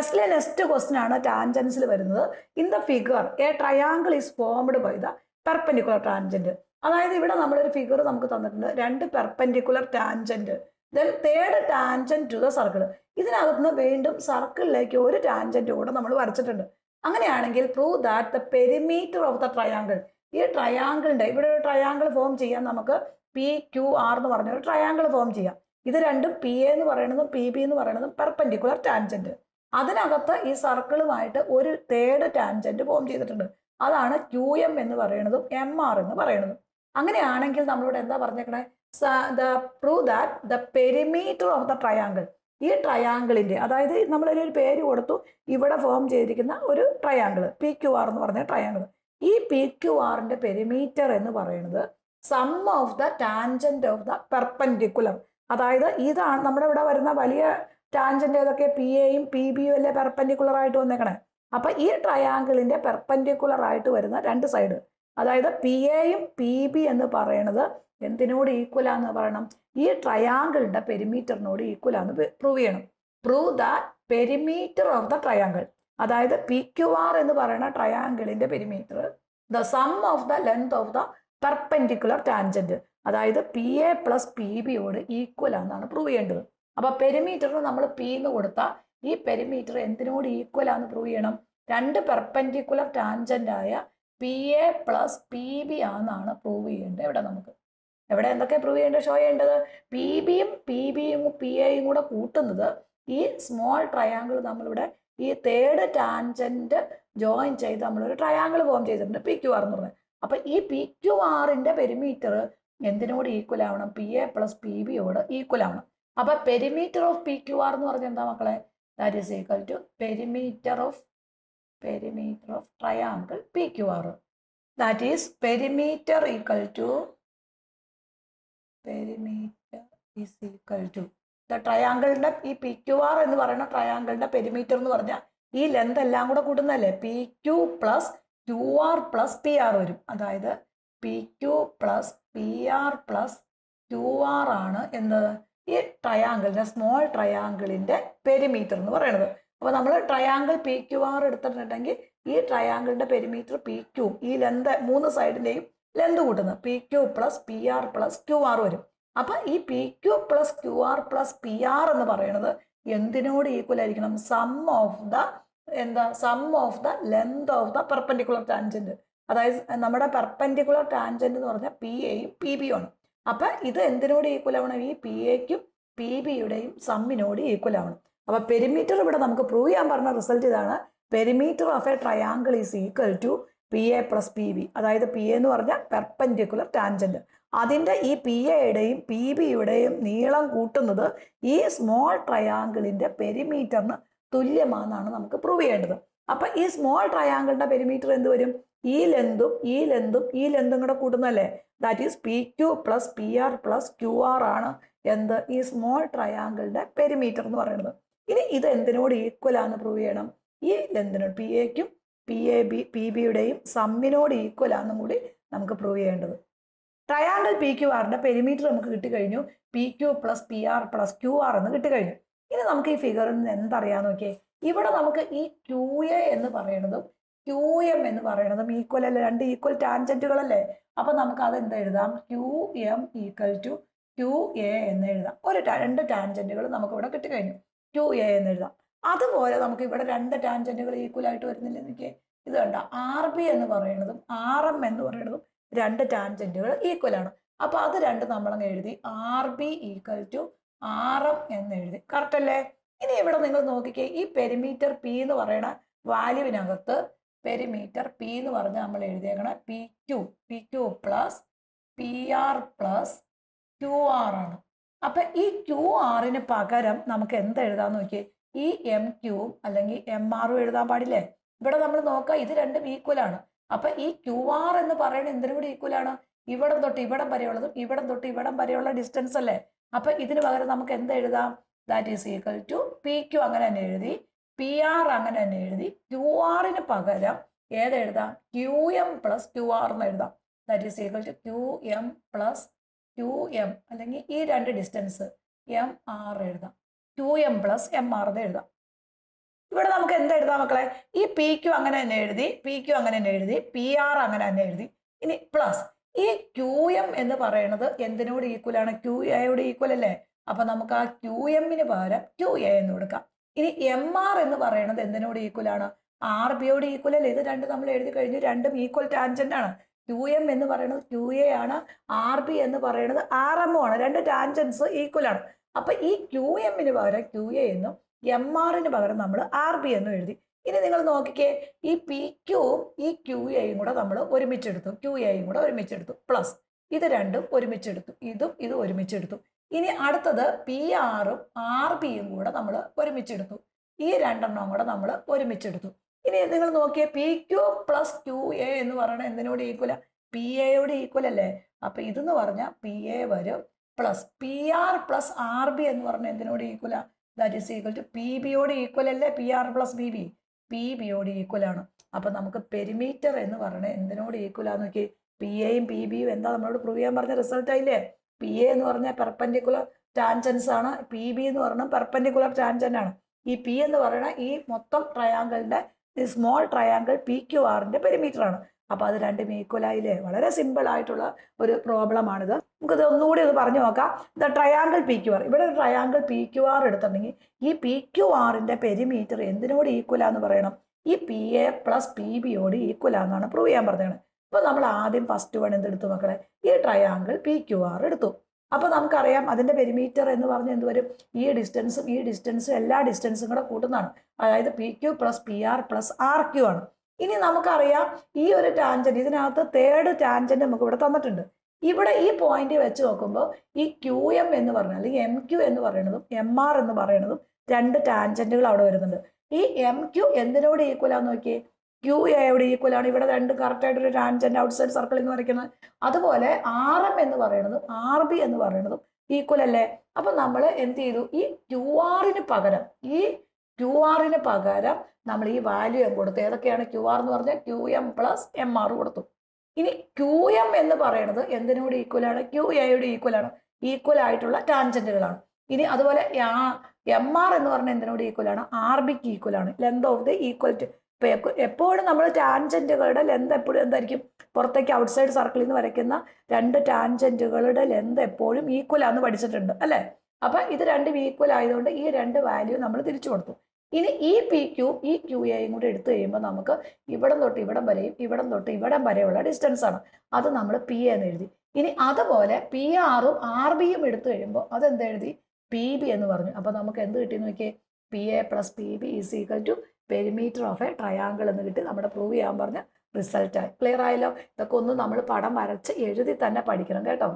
ടെസ്റ്റിലെ next question ആണ് ടാൻജൻസിൽ വരുന്നത്. In the figure a triangle is formed by the perpendicular tangent. അതായത് ഇവിടെ നമ്മളൊരു ഫിഗർ നമുക്ക് തന്നിട്ടുണ്ട്, രണ്ട് perpendicular tangent, then third tangent to the circle. ഇതിനകത്തുനിന്ന് വീണ്ടും സർക്കിളിലേക്ക് ഒരു ടാൻജന്റ് കൂടെ നമ്മൾ വരച്ചിട്ടുണ്ട്. അങ്ങനെയാണെങ്കിൽ prove that the perimeter of the triangle, ഈ ട്രയാങ്കിളിന്റെ ഇവിടെ ഒരു ട്രയാങ്കിൾ ഫോം ചെയ്യാൻ നമുക്ക് പി ക്യു ആർ എന്ന് പറഞ്ഞ ഒരു ട്രയാങ്കിൾ ഫോം ചെയ്യാം. ഇത് രണ്ടും പി എ എന്ന് പറയുന്നതും പി ബി എന്ന് പറയുന്നതും പെർപെൻഡിക്കുലർ ടാൻജന്റ്. അതിനകത്ത് ഈ സർക്കിളുമായിട്ട് ഒരു തേർഡ് ടാൻജന്റ് ഫോം ചെയ്തിട്ടുണ്ട്. അതാണ് ക്യു എം എന്ന് പറയുന്നതും എം ആർ എന്ന് പറയുന്നതും. അങ്ങനെയാണെങ്കിൽ നമ്മളോട് എന്താ പറഞ്ഞേക്കണേ? Prove that the perimeter of the triangle, ഈ ട്രയാങ്കിളിന്റെ, അതായത് നമ്മളൊരു പേര് കൊടുത്തു, ഇവിടെ ഫോം ചെയ്തിരിക്കുന്ന ഒരു ട്രയാങ്കിൾ പി ക്യു ആർ എന്ന് പറഞ്ഞ ട്രയാങ്കിൾ, ഈ പി ക്യു ആറിന്റെ പെരിമീറ്റർ എന്ന് പറയുന്നത് sum of the tangent of the perpendicular. അതായത് ഇതാണ് നമ്മുടെ ഇവിടെ വരുന്ന വലിയ ടാൻജന്റ് ഏതൊക്കെ? പി എയും പി ബിയും അല്ലേ പെർപെൻഡിക്കുലർ ആയിട്ട് വന്നേക്കണേ. അപ്പൊ ഈ ട്രയാങ്കിളിന്റെ പെർപെൻഡിക്കുലർ ആയിട്ട് വരുന്ന രണ്ട് സൈഡ്, അതായത് പി എയും പി ബി എന്ന് പറയുന്നത് എന്തിനോട് ഈക്വലാന്ന് പറയണം? ഈ ട്രയാങ്കിളിന്റെ പെരിമീറ്ററിനോട് ഈക്വലാന്ന് പ്രൂവ് ചെയ്യണം. Prove the perimeter of the triangle, അതായത് പി ക്യു ആർ എന്ന് പറയുന്ന ട്രയാങ്കിളിന്റെ perimeter the sum of the length of the perpendicular tangent, അതായത് പി എ പ്ലസ് പി ബിയോട് ഈക്വൽ ആണെന്നാണ് പ്രൂവ് ചെയ്യേണ്ടത്. അപ്പൊ പെരിമീറ്ററിന് നമ്മൾ പി എന്ന് കൊടുത്താൽ ഈ പെരിമീറ്റർ എന്തിനോട് ഈക്വൽ ആണെന്ന് പ്രൂവ് ചെയ്യണം? രണ്ട് പെർപെൻഡിക്കുലർ ടാൻജന്റ് ആയ P A plus P B ആണെന്നാണ് പ്രൂവ് ചെയ്യേണ്ടത്. എവിടെ എന്തൊക്കെ പ്രൂവ് ചെയ്യേണ്ടത്, ഷോ ചെയ്യേണ്ടത്? പി ബിയും പി ബിയും പി എയും കൂടെ കൂട്ടുന്നത് ഈ സ്മോൾ ട്രയാങ്കിൾ നമ്മളിവിടെ ഈ തേർഡ് ടാൻജന്റ് ജോയിൻ ചെയ്ത് നമ്മളൊരു ട്രയാങ്കിൾ ഫോം ചെയ്തിട്ടുണ്ട്, പി ക്യു ആർ എന്ന് പറഞ്ഞത്. അപ്പൊ ഈ പി ക്യു ആറിന്റെ പെരിമീറ്റർ എന്തിനോട് ഈക്വൽ ആവണം? പി എ പ്ലസ് പി ബിയോട് ഈക്വൽ ആവണം. അപ്പൊ perimeter of P Q R എന്ന് പറഞ്ഞാൽ എന്താ മക്കളെ? That is equal to perimeter of triangle P Q R. That is perimeter equal to the ട്രയാങ്കിളിന്റെ ഈ പി ക്യു ആർ എന്ന് പറയുന്ന ട്രയാങ്കിളിന്റെ പെരിമീറ്റർ എന്ന് പറഞ്ഞാൽ ഈ ലെന്ത് എല്ലാം കൂടെ കൂട്ടുന്നതല്ലേ? P Q plus Q R plus P R വരും. അതായത് P Q plus P R plus Q R ആണ് എന്ത്? ഈ ട്രയാങ്കിളിന്റെ സ്മോൾ ട്രയാങ്കിളിന്റെ പെരിമീറ്റർ എന്ന് പറയുന്നത്. അപ്പൊ നമ്മൾ ട്രയാങ്കിൾ പി ക്യു ആർ എടുത്തിട്ടുണ്ടെങ്കിൽ ഈ ട്രയാങ്കിളിന്റെ പെരിമീറ്റർ പി ക്യു, ഈ ലെന്ത് മൂന്ന് സൈഡിന്റെയും ലെന്ത് കൂട്ടുന്നത് P Q plus P R plus Q R വരും. അപ്പൊ ഈ P Q plus Q R plus P R എന്ന് പറയുന്നത് എന്തിനോട് ഈക്വൽ ആയിരിക്കണം? Sum of the length of the perpendicular tangent. അതായത് നമ്മുടെ പെർപെൻഡിക്കുലർ ടാൻജന്റ് എന്ന് പറഞ്ഞാൽ പി എയും പി ബിയും ആണ്. അപ്പൊ ഇത് എന്തിനോട് ഈക്വൽ ആവണം? ഈ പി എക്കും പി ബിയുടെയും സമ്മിനോട് ഈക്വൽ ആവണം. അപ്പൊ പെരിമീറ്റർ ഇവിടെ നമുക്ക് പ്രൂവ് ചെയ്യാൻ പറഞ്ഞ റിസൾട്ട് ഇതാണ്. Perimeter of a triangle is equal to P A plus P B. അതായത് പി എന്ന് പറഞ്ഞാൽ പെർപെൻഡിക്കുലർ ടാൻജന്റ്, അതിന്റെ ഈ പി എയുടെയും പി ബിയുടെയും നീളം കൂട്ടുന്നത് ഈ സ്മോൾ ട്രയാങ്കിളിന്റെ പെരിമീറ്ററിന് തുല്യമാണെന്നാണ് നമുക്ക് പ്രൂവ് ചെയ്യേണ്ടത്. അപ്പൊ ഈ സ്മോൾ ട്രയാങ്കിളിന്റെ പെരിമീറ്റർ എന്ത് വരും? ഈ ലെന്തും കൂടെ കൂട്ടുന്നല്ലേ? That is P Q plus P R plus Q R ആണ് എന്ത്? ഈ സ്മോൾ ട്രയാങ്കിളിന്റെ പെരിമീറ്റർ എന്ന് പറയുന്നത്. ഇനി ഇത് എന്തിനോട് ഈക്വൽ ആണെന്ന് പ്രൂവ് ചെയ്യണം? ഈ ലെന്തിനോട്, പി എക്കും പി ബിയുടെയും സമ്മിനോട് ഈക്വൽ ആണെന്നും കൂടി നമുക്ക് പ്രൂവ് ചെയ്യേണ്ടത്. ട്രയാങ്കിൾ പി ക്യു ആറിന്റെ പെരിമീറ്റർ നമുക്ക് കിട്ടിക്കഴിഞ്ഞു. P Q plus P R plus Q R എന്ന് കിട്ടിക്കഴിഞ്ഞു. ഇനി നമുക്ക് ഈ ഫിഗറിൽ നിന്ന് എന്തറിയാന്ന് നോക്കിയേ. ഇവിടെ നമുക്ക് ഈ ക്യു എ എന്ന് പറയുന്നതും ക്യു എം എന്ന് പറയുന്നതും ഈക്വൽ അല്ലേ? രണ്ട് ഈക്വൽ ടാൻജന്റുകളല്ലേ? അപ്പൊ നമുക്ക് അത് എന്താ എഴുതാം? Q M equal to Q A എന്ന് എഴുതാം. രണ്ട് ടാൻജന്റുകൾ നമുക്ക് ഇവിടെ കിട്ടിക്കഴിഞ്ഞു, ക്യു എ എന്ന് എഴുതാം. അതുപോലെ നമുക്ക് ഇവിടെ രണ്ട് ടാൻജന്റുകൾ ഈക്വൽ ആയിട്ട് വരുന്നില്ല. എനിക്ക് ഇത് കണ്ട ആർ ബി എന്ന് പറയുന്നതും ആർ എം എന്ന് പറയുന്നതും രണ്ട് ടാൻജന്റുകൾ ഈക്വൽ ആണ്. അപ്പൊ അത് രണ്ട് നമ്മളങ്ങ് എഴുതി, R B equal to R M എന്ന് എഴുതി. കറക്റ്റ് അല്ലേ? ഇനി ഇവിടെ നിങ്ങൾ നോക്കിക്കേ, ഈ പെരിമീറ്റർ പി എന്ന് പറയുന്ന വാല്യൂവിനകത്ത് പെരിമീറ്റർ പി എന്ന് പറഞ്ഞാൽ നമ്മൾ എഴുതിയേക്കണ P Q plus P R plus Q R ആണ്. അപ്പൊ ഈ ക്യു ആറിന് പകരം നമുക്ക് എന്ത് എഴുതാന്ന് നോക്കിയേ? ഈ എം ക്യൂവും അല്ലെങ്കിൽ എം ആറും എഴുതാൻ പാടില്ലേ? ഇവിടെ നമ്മൾ നോക്കാം, ഇത് രണ്ടും ഈക്വൽ ആണ്. അപ്പൊ ഈ ക്യു ആർ എന്ന് പറയുന്നത് എന്തിനും കൂടി ഈക്വൽ ആണ്? ഇവിടം തൊട്ട് ഇവിടം വരെയുള്ളതും ഇവിടം തൊട്ട് ഇവിടം വരെയുള്ള ഡിസ്റ്റൻസ് അല്ലേ? അപ്പൊ ഇതിന് പകരം നമുക്ക് എന്ത് എഴുതാം? That is equal to P Q അങ്ങനെ തന്നെ എഴുതി, പി ആർ അങ്ങനെ തന്നെ എഴുതി. ക്യു ആറിന് പകരം ഏതെഴുതാം? Q M plus Q R എന്ന് എഴുതാം. That is equal to Q M plus Q M, അല്ലെങ്കിൽ ഈ രണ്ട് ഡിസ്റ്റൻസ് എം ആർ എഴുതാം. Q M plus M R എന്ന് എഴുതാം. ഇവിടെ നമുക്ക് എന്ത് എഴുതാം മക്കളെ? ഈ പി ക്യു അങ്ങനെ തന്നെ എഴുതി, പി ക്യു അങ്ങനെ തന്നെ എഴുതി, പി ആർ അങ്ങനെ തന്നെ എഴുതി. ഇനി പ്ലസ് ഈ ക്യു എം എന്ന് പറയുന്നത് എന്തിനോട് ഈക്വൽ ആണ്? ക്യു എയോട് ഈക്വൽ അല്ലേ? അപ്പൊ നമുക്ക് ആ ക്യു എമ്മിന് പകരം ക്യു എ എന്ന് കൊടുക്കാം. ഇനി എം ആർ എന്ന് പറയുന്നത് എന്തിനോട് ഈക്വൽ ആണ്? ആർ ബിയോട് ഈക്വൽ അല്ലേ? ഇത് രണ്ടും നമ്മൾ എഴുതി കഴിഞ്ഞു, രണ്ടും ഈക്വൽ ടാൻജന്റ് ആണ്. ക്യു എം എന്ന് പറയുന്നത് ക്യു എ ആണ്, ആർ ബി എന്ന് പറയുന്നത് ആർ എം ആണ്. രണ്ട് ടാൻജൻസ് ഈക്വൽ ആണ്. അപ്പൊ ഈ ക്യു എമ്മിന് പകരം ക്യു എ എന്നും എം ആറിന് പകരം നമ്മൾ ആർ ബി എന്നും എഴുതി. ഇനി നിങ്ങൾ നോക്കിക്കേ, ഈ പി ക്യൂവും ഈ ക്യു എയും കൂടെ നമ്മൾ ഒരുമിച്ചെടുത്തു, ക്യു എയും കൂടെ ഒരുമിച്ചെടുത്തു, പ്ലസ് ഇത് രണ്ടും ഒരുമിച്ചെടുത്തു, ഇത് ഒരുമിച്ചെടുത്തു. ഇനി അടുത്തത് പി ആറും ആർ ബിയും കൂടെ നമ്മൾ ഒരുമിച്ചെടുത്തു, ഈ രണ്ടെണ്ണം കൂടെ നമ്മൾ ഒരുമിച്ചെടുത്തു. ഇനി നിങ്ങൾ നോക്കിയേ, P Q plus Q A എന്ന് പറയുന്നത് എന്തിനോട് ഈക്വല? പി എയോട് ഈക്വൽ അല്ലേ? അപ്പൊ ഇതെന്ന് പറഞ്ഞാൽ പി എ വരും, plus P R plus R B എന്ന് പറഞ്ഞാൽ എന്തിനോട് ഈക്വല? That is equal to P ബിയോട് ഈക്വൽ അല്ലേ? P R plus B B P ബിയോട് ഈക്വൽ ആണ്. അപ്പൊ നമുക്ക് പെരിമീറ്റർ എന്ന് പറയുന്നത് എന്തിനോട് ഈക്വൽ ആന്ന് നോക്കി? പി എയും പി ബിയും എന്താ നമ്മളോട് പ്രൂവ് ചെയ്യാൻ പറഞ്ഞ റിസൾട്ട് ആയില്ലേ? പി എ എന്ന് പറഞ്ഞാൽ പെർപെൻഡിക്കുലർ ടാൻജൻസ് ആണ്, പി ബി എന്ന് പറഞ്ഞാൽ പെർപെൻഡിക്കുലർ ടാൻജന്റ് ആണ്. ഈ പി എന്ന് പറയുന്ന ഈ മൊത്തം ട്രയാങ്കിളിന്റെ സ്മോൾ ട്രയാങ്കിൾ പി ക്യു ആറിന്റെ പെരിമീറ്റർ ആണ്. അപ്പൊ അത് രണ്ടും ഈക്വൽ ആയില്ലേ? വളരെ സിമ്പിൾ ആയിട്ടുള്ള ഒരു പ്രോബ്ലം ആണിത്. നമുക്കിത് ഒന്നുകൂടി ഒന്ന് പറഞ്ഞു നോക്കാം. The triangle P Q R, ഇവിടെ ഒരു ട്രയാങ്കിൾ പി ക്യു ആർ എടുത്തിട്ടുണ്ടെങ്കിൽ ഈ പി ക്യു ആറിന്റെ പെരിമീറ്റർ എന്തിനോട് ഈക്വൽ ആന്ന് പറയണം? ഈ പി എ പ്ലസ് പി ബിയോട് ഈക്വൽ ആണെന്നാണ് പ്രൂവ് ചെയ്യാൻ പറഞ്ഞത്. അപ്പൊ നമ്മൾ ആദ്യം ഫസ്റ്റ് വൺ എന്തെടുത്തു മക്കളെ? ഈ ട്രയാങ്കിൾ പി ക്യു ആർ എടുത്തു. അപ്പൊ നമുക്കറിയാം അതിന്റെ പെരിമീറ്റർ എന്ന് പറഞ്ഞാൽ എന്ത് വരും? ഈ ഡിസ്റ്റൻസും എല്ലാ ഡിസ്റ്റൻസും കൂടെ കൂട്ടുന്നതാണ്. അതായത് P Q plus P R plus R Q ആണ്. ഇനി നമുക്കറിയാം ഈ ഒരു ടാൻജന്റ്, ഇതിനകത്ത് തേർഡ് ടാൻജന്റ് നമുക്ക് ഇവിടെ തന്നിട്ടുണ്ട്. ഇവിടെ ഈ പോയിന്റ് വെച്ച് നോക്കുമ്പോൾ ഈ ക്യു എം എന്ന് പറഞ്ഞാൽ അല്ലെങ്കിൽ എം ക്യു എന്ന് പറയുന്നതും എം ആർ എന്ന് പറയുന്നതും രണ്ട് ടാൻജന്റുകൾ അവിടെ വരുന്നുണ്ട്. ഈ എം ക്യു എന്തിനോട് ഈക്വൽ ആന്ന് നോക്കിയേ? ക്യു എയോട് ഈക്വൽ ആണ്. ഇവിടെ രണ്ട് കറക്റ്റ് ആയിട്ടൊരു ടാൻജന്റ് ഔട്ട് സൈഡ് സർക്കിൾ എന്ന് വരയ്ക്കുന്നത്. അതുപോലെ ആർ എം എന്ന് പറയുന്നതും ആർ ബി എന്ന് പറയുന്നതും ഈക്വൽ അല്ലേ? അപ്പൊ നമ്മൾ എന്ത് ചെയ്തു? ഈ ക്യു ആറിന് പകരം നമ്മൾ ഈ വാല്യൂ എം കൊടുത്തു. ഏതൊക്കെയാണ്? ക്യു ആർ എന്ന് പറഞ്ഞാൽ Q M plus M R കൊടുത്തു. ഇനി ക്യു എം എന്ന് പറയുന്നത് എന്തിനോട് ഈക്വൽ ആണ്? ക്യു എയോട് ഈക്വൽ ആണ്. ഈക്വൽ ആയിട്ടുള്ള ടാൻജന്റുകളാണ്. ഇനി അതുപോലെ എം ആർ എന്ന് പറഞ്ഞാൽ എന്തിനോട് ഈക്വൽ ആണ്? ആർ ബിക്ക് ഈക്വൽ ആണ്. Length of the equal to. എപ്പോഴും നമ്മൾ ടാൻജന്റുകളുടെ ലെന്ത് എപ്പോഴും എന്തായിരിക്കും? പുറത്തേക്ക് ഔട്ട് സൈഡ് സർക്കിളിൽ നിന്ന് വരയ്ക്കുന്ന രണ്ട് ടാൻജന്റുകളുടെ ലെന്ത് എപ്പോഴും ഈക്വൽ ആണെന്ന് പഠിച്ചിട്ടുണ്ട് അല്ലേ? അപ്പൊ ഇത് രണ്ടും ഈക്വൽ ആയതുകൊണ്ട് ഈ രണ്ട് വാല്യൂ നമ്മൾ തിരിച്ചു കൊടുത്തു. ഇനി ഈ പി ക്യൂ ഈ ക്യു എയും കൂടെ എടുത്തു കഴിയുമ്പോൾ നമുക്ക് ഇവിടം തൊട്ട് ഇവിടം വരെയും ഇവിടം തൊട്ട് ഇവിടം വരെയുള്ള ഡിസ്റ്റൻസ് ആണ്. അത് നമ്മൾ പി എന്ന് എഴുതി. ഇനി അതുപോലെ പി ആറും ആർ ബിയും എടുത്തു കഴിയുമ്പോൾ അതെന്ത് എഴുതി? പി ബി എന്ന് പറഞ്ഞു. അപ്പൊ നമുക്ക് എന്ത് കിട്ടി നോക്കിയേ? P A plus P B is equal to perimeter of a triangle എന്ന് കിട്ടി. നമ്മുടെ പ്രൂവ് ചെയ്യാൻ പറഞ്ഞ റിസൾട്ടായി. ക്ലിയർ ആയല്ലോ? ഇതൊക്കെ ഒന്ന് നമ്മൾ പടം വരച്ച് എഴുതി തന്നെ പഠിക്കണം കേട്ടോ.